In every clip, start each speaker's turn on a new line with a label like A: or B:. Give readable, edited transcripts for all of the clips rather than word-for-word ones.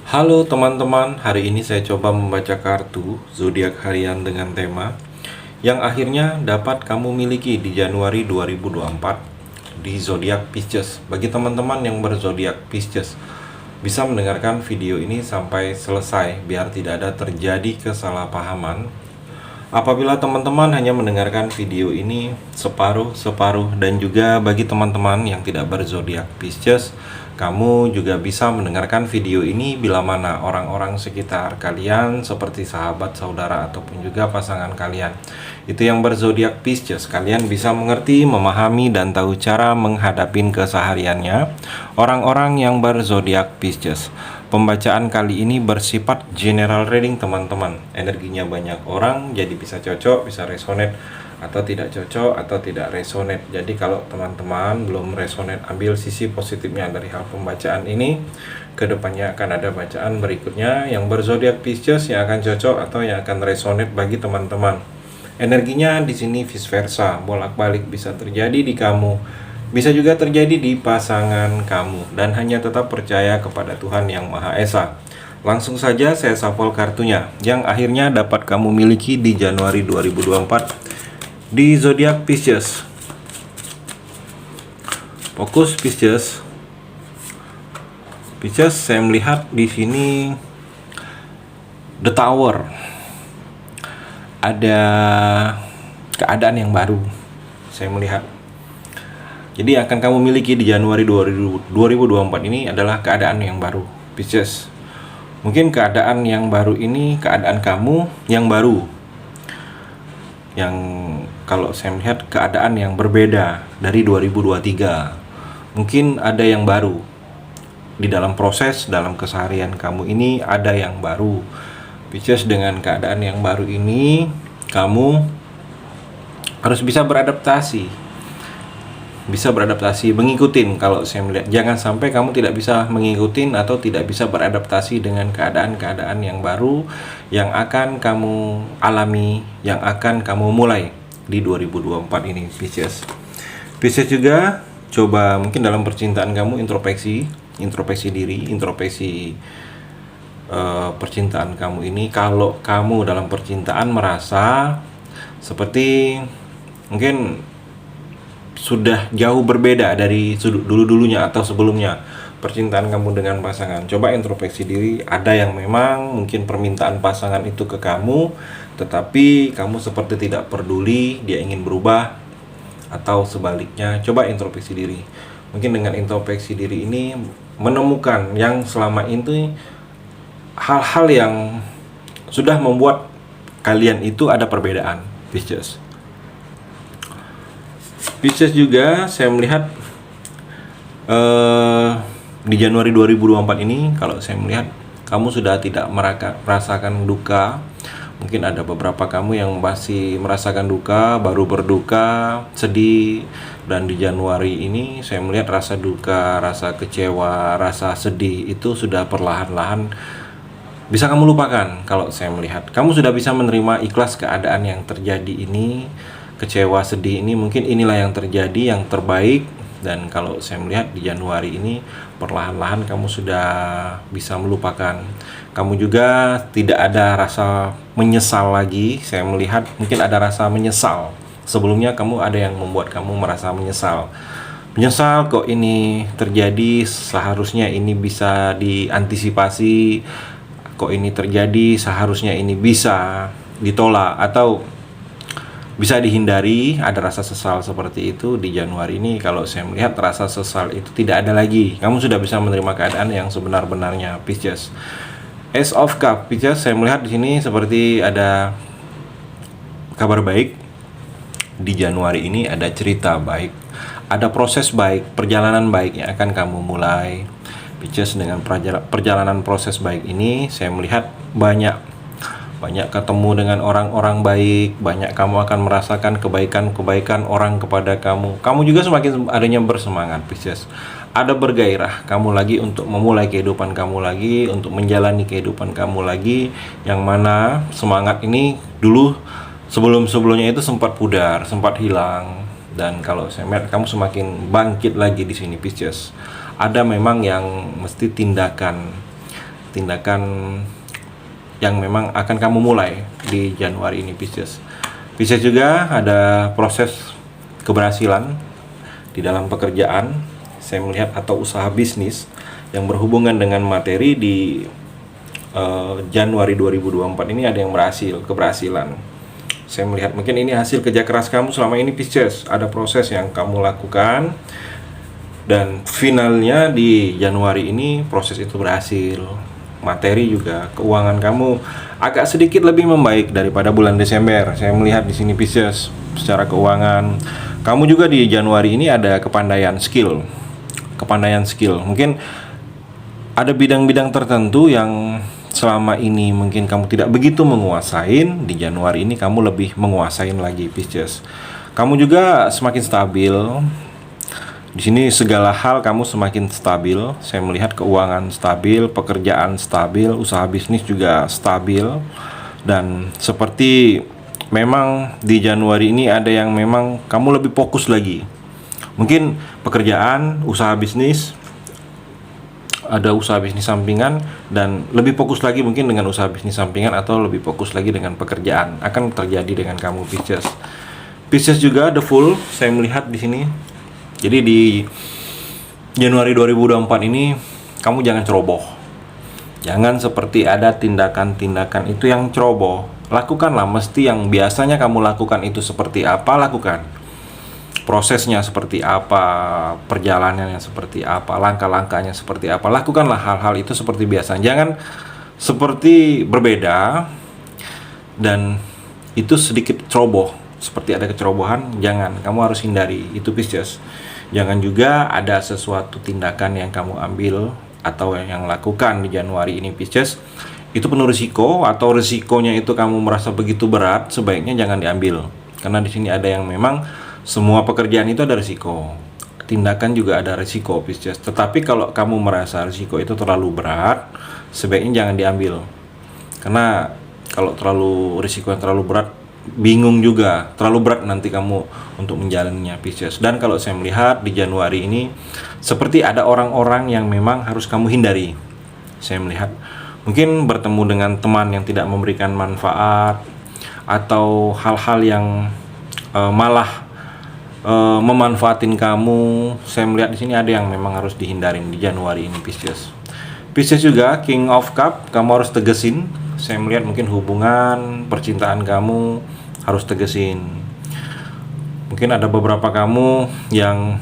A: Halo teman-teman, hari ini saya coba membaca kartu zodiak harian dengan tema yang akhirnya dapat kamu miliki di Januari 2024 di zodiak Pisces. Bagi teman-teman yang berzodiak Pisces, bisa mendengarkan video ini sampai selesai biar tidak ada terjadi kesalahpahaman. Apabila teman-teman hanya mendengarkan video ini separuh-separuh, dan juga bagi teman-teman yang tidak berzodiak Pisces, kamu juga bisa mendengarkan video ini bila mana orang-orang sekitar kalian seperti sahabat, saudara, ataupun juga pasangan kalian itu yang berzodiak Pisces, kalian bisa mengerti, memahami, dan tahu cara menghadapi kesehariannya orang-orang yang berzodiak Pisces. Pembacaan kali ini bersifat general reading teman-teman. Energinya banyak orang, jadi bisa cocok, bisa resonate, atau tidak cocok, atau tidak resonate. Jadi kalau teman-teman belum resonate, ambil sisi positifnya dari hal pembacaan ini. Kedepannya akan ada bacaan berikutnya yang berzodiak Pisces yang akan cocok atau yang akan resonate bagi teman-teman. Energinya di sini vice versa, bolak-balik bisa terjadi di kamu, bisa juga terjadi di pasangan kamu, dan hanya tetap percaya kepada Tuhan Yang Maha Esa. Langsung saja saya shuffle kartunya yang akhirnya dapat kamu miliki di Januari 2024 di zodiak Pisces. Fokus Pisces. Pisces, saya melihat di sini The Tower. Ada keadaan yang baru. Saya melihat. Jadi yang akan kamu miliki di Januari 2024 ini adalah keadaan yang baru, Pisces. Mungkin keadaan yang baru ini keadaan kamu yang baru. Yang kalau saya melihat keadaan yang berbeda dari 2023. Mungkin ada yang baru. Di dalam proses, dalam keseharian kamu ini ada yang baru. Pisces, dengan keadaan yang baru ini, kamu harus bisa beradaptasi. Mengikutin. Kalau saya melihat, jangan sampai kamu tidak bisa mengikutin atau tidak bisa beradaptasi dengan keadaan-keadaan yang baru yang akan kamu alami, yang akan kamu mulai di 2024 ini, Pisces. Pisces juga coba mungkin dalam percintaan kamu introspeksi diri, percintaan kamu ini. Kalau kamu dalam percintaan merasa seperti mungkin sudah jauh berbeda dari dulu-dulunya atau sebelumnya percintaan kamu dengan pasangan, coba introspeksi diri. Ada yang memang mungkin permintaan pasangan itu ke kamu, tetapi kamu seperti tidak peduli, dia ingin berubah, atau sebaliknya. Coba introspeksi diri. Mungkin dengan introspeksi diri ini menemukan yang selama itu hal-hal yang sudah membuat kalian itu ada perbedaan, Pisces. Pisces juga saya melihat di Januari 2024 ini, kalau saya melihat kamu sudah tidak merasakan duka. Mungkin ada beberapa kamu yang masih merasakan duka, baru berduka, sedih. Dan di Januari ini saya melihat rasa duka, rasa kecewa, rasa sedih itu sudah perlahan-lahan bisa kamu lupakan. Kalau saya melihat kamu sudah bisa menerima ikhlas keadaan yang terjadi ini. Kecewa, sedih ini mungkin inilah yang terjadi, yang terbaik. Dan kalau saya melihat di Januari ini perlahan-lahan kamu sudah bisa melupakan. Kamu juga tidak ada rasa menyesal lagi. Saya melihat mungkin ada rasa menyesal. Sebelumnya kamu ada yang membuat kamu merasa menyesal. Menyesal kok ini terjadi, seharusnya ini bisa diantisipasi. Kok ini terjadi, seharusnya ini bisa ditolak atau bisa dihindari. Ada rasa sesal seperti itu di Januari ini. Kalau saya melihat rasa sesal itu tidak ada lagi. Kamu sudah bisa menerima keadaan yang sebenar-benarnya, Pisces. Ace of Cup, Pisces, saya melihat di sini seperti ada kabar baik. Di Januari ini ada cerita baik, ada proses baik, perjalanan baik yang akan kamu mulai, Pisces. Dengan perjalanan proses baik ini, saya melihat banyak ketemu dengan orang-orang baik, banyak kamu akan merasakan kebaikan-kebaikan orang kepada kamu. Kamu juga semakin adanya bersemangat, Pisces. Ada bergairah kamu lagi untuk memulai kehidupan kamu lagi, untuk menjalani kehidupan kamu lagi, yang mana semangat ini dulu sebelumnya itu sempat pudar, sempat hilang. Dan kalau saya melihat kamu semakin bangkit lagi di sini, Pisces. Ada memang yang mesti tindakan tindakan yang memang akan kamu mulai di Januari ini, Pisces. Pisces juga ada proses keberhasilan di dalam pekerjaan, saya melihat, atau usaha bisnis yang berhubungan dengan materi di Januari 2024 ini ada yang keberhasilan. Saya melihat mungkin ini hasil kerja keras kamu selama ini, Pisces. Ada proses yang kamu lakukan dan finalnya di Januari ini proses itu berhasil. Materi juga, keuangan kamu agak sedikit lebih membaik daripada bulan Desember. Saya melihat di sini, Pisces, secara keuangan. Kamu juga di Januari ini ada kepandaian skill. Mungkin ada bidang-bidang tertentu yang selama ini mungkin kamu tidak begitu menguasain. Di Januari ini kamu lebih menguasain lagi, Pisces. Kamu juga semakin stabil. Di sini segala hal kamu semakin stabil. Saya melihat keuangan stabil, pekerjaan stabil, usaha bisnis juga stabil. Dan seperti memang di Januari ini ada yang memang kamu lebih fokus lagi. Mungkin pekerjaan, usaha bisnis, ada usaha bisnis sampingan, dan lebih fokus lagi mungkin dengan usaha bisnis sampingan atau lebih fokus lagi dengan pekerjaan akan terjadi dengan kamu, Pisces. Pisces juga the Fool saya melihat di sini. Jadi di Januari 2024 ini kamu jangan ceroboh. Jangan seperti ada tindakan-tindakan itu yang ceroboh. Lakukanlah mesti yang biasanya kamu lakukan itu seperti apa, lakukan. Prosesnya seperti apa, perjalanannya seperti apa, langkah-langkahnya seperti apa. Lakukanlah hal-hal itu seperti biasa. Jangan seperti berbeda dan itu sedikit ceroboh, seperti ada kecerobohan. Jangan, kamu harus hindari itu, Pisces. Jangan juga ada sesuatu tindakan yang kamu ambil atau yang lakukan di Januari ini, Pisces, itu penuh risiko, atau risikonya itu kamu merasa begitu berat, sebaiknya jangan diambil. Karena di sini ada yang memang semua pekerjaan itu ada risiko, tindakan juga ada risiko, Pisces. Tetapi kalau kamu merasa risiko itu terlalu berat, sebaiknya jangan diambil. Karena kalau risiko yang terlalu berat, bingung juga, terlalu berat nanti kamu untuk menjalaninya, Pisces. Dan kalau saya melihat di Januari ini seperti ada orang-orang yang memang harus kamu hindari. Saya melihat mungkin bertemu dengan teman yang tidak memberikan manfaat, atau hal-hal yang malah memanfaatin kamu. Saya melihat di sini ada yang memang harus dihindarin di Januari ini, Pisces. Pisces juga King of Cup, kamu harus tegesin. Saya melihat mungkin hubungan percintaan kamu harus tegesin. Mungkin ada beberapa kamu yang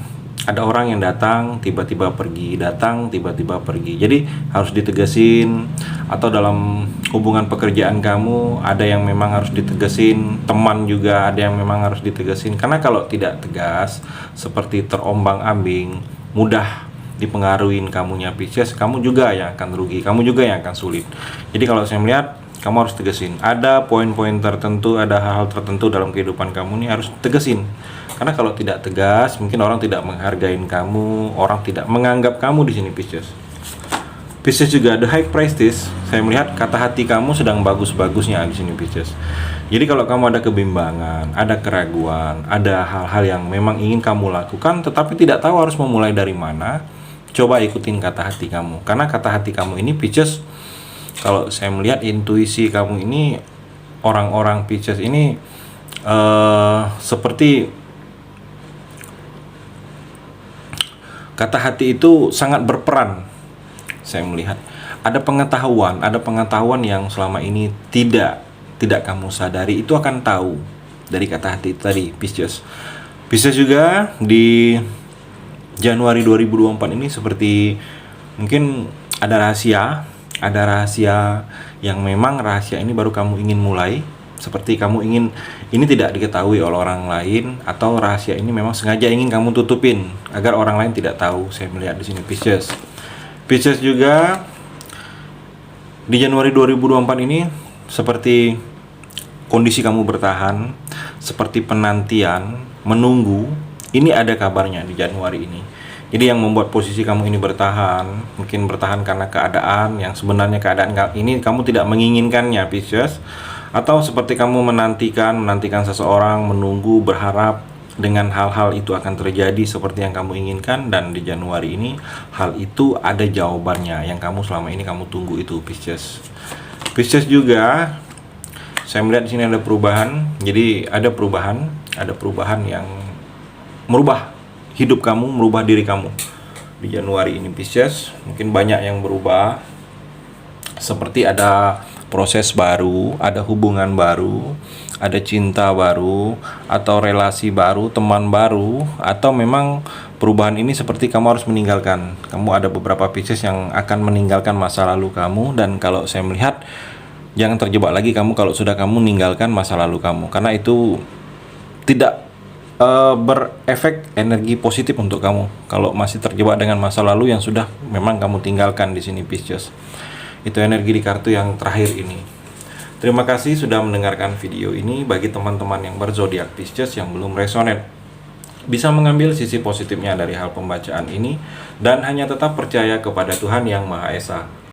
A: ada orang yang datang tiba-tiba pergi, jadi harus ditegesin. Atau dalam hubungan pekerjaan kamu ada yang memang harus ditegesin, teman juga ada yang memang harus ditegesin. Karena kalau tidak tegas, seperti terombang-ambing, mudah dipengaruhin kamunya, Pisces. Kamu juga yang akan rugi, kamu juga yang akan sulit. Jadi kalau saya melihat kamu harus tegesin. Ada poin-poin tertentu, ada hal-hal tertentu dalam kehidupan kamu ini harus tegesin. Karena kalau tidak tegas, mungkin orang tidak menghargai kamu, orang tidak menganggap kamu di sini, Pisces. Pisces juga The High Priestess. Saya melihat kata hati kamu sedang bagus-bagusnya di sini, Pisces. Jadi kalau kamu ada kebimbangan, ada keraguan, ada hal-hal yang memang ingin kamu lakukan tetapi tidak tahu harus memulai dari mana, coba ikutin kata hati kamu. Karena kata hati kamu ini, Pisces, kalau saya melihat intuisi kamu ini, orang-orang Pisces ini seperti kata hati itu sangat berperan. Saya melihat ada pengetahuan yang selama ini tidak kamu sadari, itu akan tahu dari kata hati itu tadi, Pisces. Pisces juga di Januari 2024 ini seperti mungkin ada rahasia yang memang rahasia ini baru kamu ingin mulai. Seperti kamu ingin ini tidak diketahui oleh orang lain, atau rahasia ini memang sengaja ingin kamu tutupin agar orang lain tidak tahu. Saya melihat di sini, Pisces. Pisces juga di Januari 2024 ini seperti kondisi kamu bertahan, seperti penantian, menunggu. Ini ada kabarnya di Januari ini. Jadi yang membuat posisi kamu ini bertahan, mungkin bertahan karena keadaan yang sebenarnya keadaan ini kamu tidak menginginkannya, Pisces. Atau seperti kamu menantikan seseorang, menunggu, berharap dengan hal-hal itu akan terjadi seperti yang kamu inginkan, dan di Januari ini hal itu ada jawabannya yang kamu selama ini kamu tunggu itu, Pisces. Pisces juga saya melihat di sini ada perubahan. Jadi ada perubahan yang merubah hidup kamu, merubah diri kamu di Januari ini, Pisces. Mungkin banyak yang berubah, seperti ada proses baru, ada hubungan baru, ada cinta baru, atau relasi baru, teman baru, atau memang perubahan ini seperti kamu harus meninggalkan. Kamu ada beberapa Pisces yang akan meninggalkan masa lalu kamu, dan kalau saya melihat jangan terjebak lagi kamu kalau sudah kamu meninggalkan masa lalu kamu, karena itu tidak berefek energi positif untuk kamu kalau masih terjebak dengan masa lalu yang sudah memang kamu tinggalkan di sini, Pisces. Itu energi di kartu yang terakhir ini. Terima kasih sudah mendengarkan video ini. Bagi teman-teman yang berzodiak Pisces yang belum resonate, bisa mengambil sisi positifnya dari hal pembacaan ini dan hanya tetap percaya kepada Tuhan Yang Maha Esa.